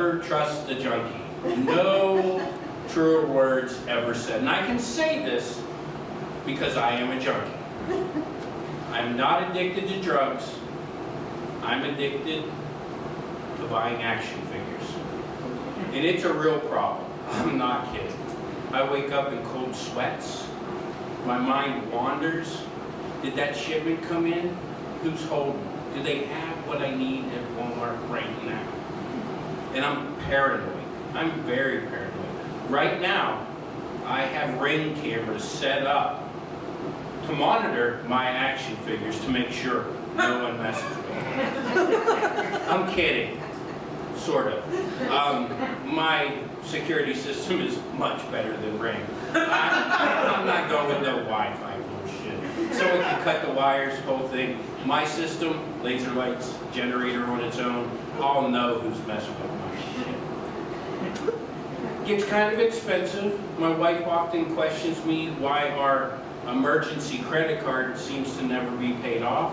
never trust the junkie. No truer words ever said. And I can say this because I am a junkie. I'm not addicted to drugs. I'm addicted to buying action figures. And it's a real problem. I'm not kidding. I wake up in cold sweats. My mind wanders. Did that shipment come in? Who's holding? Do they have what I need at Walmart right now? And I'm paranoid. I'm very paranoid. Right now, I have Ring cameras set up to monitor my action figures to make sure no one messes with them. I'm kidding, sort of. My security system is much better than Ring. I'm not going with no Wi-Fi bullshit. Someone can cut the wires, whole thing. My system, laser lights, generator on its own, I'll know who's messing with my shit. Gets kind of expensive. My wife often questions me why our emergency credit card seems to never be paid off.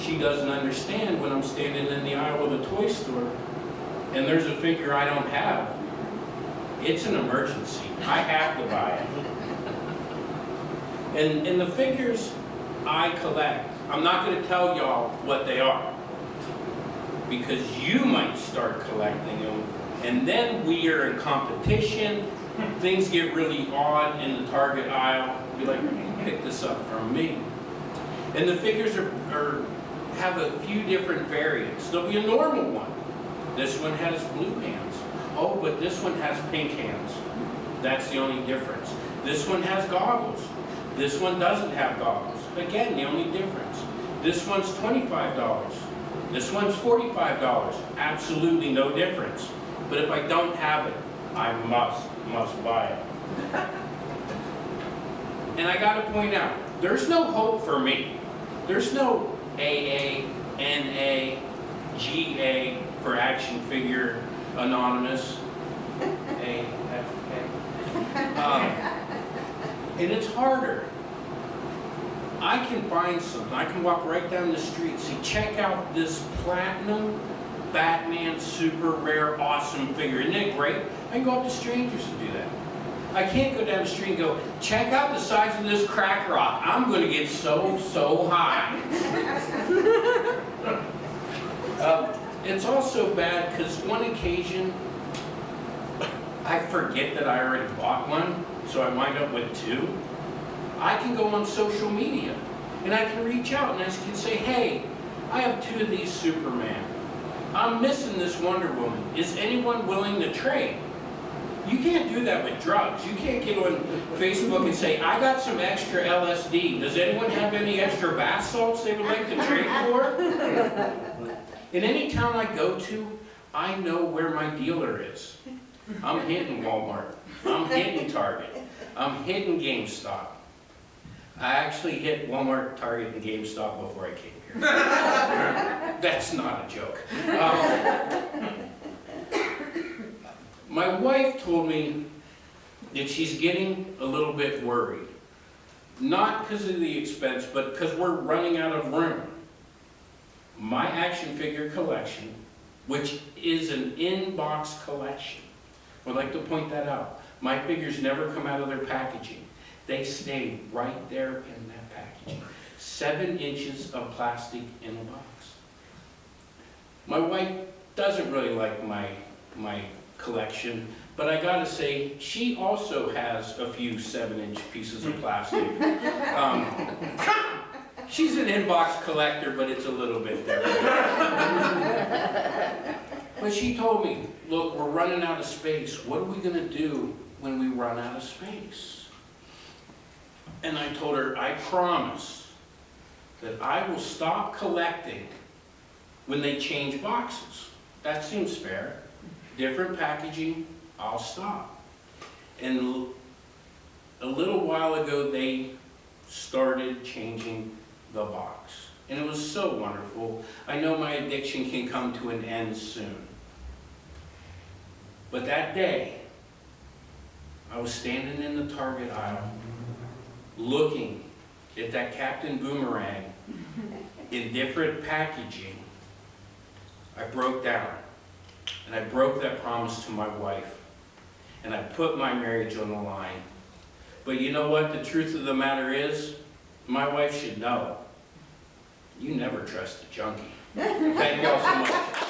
She doesn't understand when I'm standing in the aisle of the toy store and there's a figure I don't have. It's an emergency. I have to buy it. And the figures I collect, I'm not going to tell y'all what they are because you might start collecting them and then we are in competition. Things get really odd in the Target aisle. Be like, pick this up from me. And the figures have a few different variants. There'll be a normal one. This one has blue hands. Oh, but this one has pink hands. That's the only difference. This one has goggles. This one doesn't have goggles. Again, the only difference. This one's $25. This one's $45. Absolutely no difference. But if I don't have it, I must buy it. And I gotta point out, there's no hope for me. There's no AA, NA, GA for Action Figure Anonymous. AFA. And it's harder. I can find something. I can walk right down the street and say, check out this platinum Batman super rare awesome figure. Isn't it great? I can go up to strangers and do that. I can't go down the street and go, check out the size of this crack rock. I'm going to get so high. It's also bad because one occasion I forget that I already bought one, so I wind up with two. I can go on social media and I can reach out and I can say, hey, I have two of these Superman. I'm missing this Wonder Woman. Is anyone willing to trade? You can't do that with drugs. You can't get on Facebook and say, I got some extra LSD. Does anyone have any extra bath salts they would like to trade for? In any town I go to, I know where my dealer is. I'm hitting Walmart. I'm hitting Target. I'm hitting GameStop. I actually hit Walmart, Target, and GameStop before I came here. That's not a joke. My wife told me that she's getting a little bit worried. Not because of the expense, but because we're running out of room. My action figure collection, which is an in-box collection, I would like to point that out. My figures never come out of their packaging. They stay right there in that packaging. 7 inches of plastic in a box. My wife doesn't really like my collection, but I gotta say, she also has a few 7-inch pieces of plastic. She's an inbox collector, but it's a little bit different. But she told me, look, we're running out of space. What are we gonna do when we run out of space? And I told her, I promise that I will stop collecting when they change boxes. That seems fair. Different packaging, I'll stop. And a little while ago, they started changing the box. And it was so wonderful. I know my addiction can come to an end soon. But that day, I was standing in the Target aisle, looking at that Captain Boomerang in different packaging. I broke down. And I broke that promise to my wife. And I put my marriage on the line. But you know what the truth of the matter is? My wife should know. You never trust a junkie. Thank you all so much.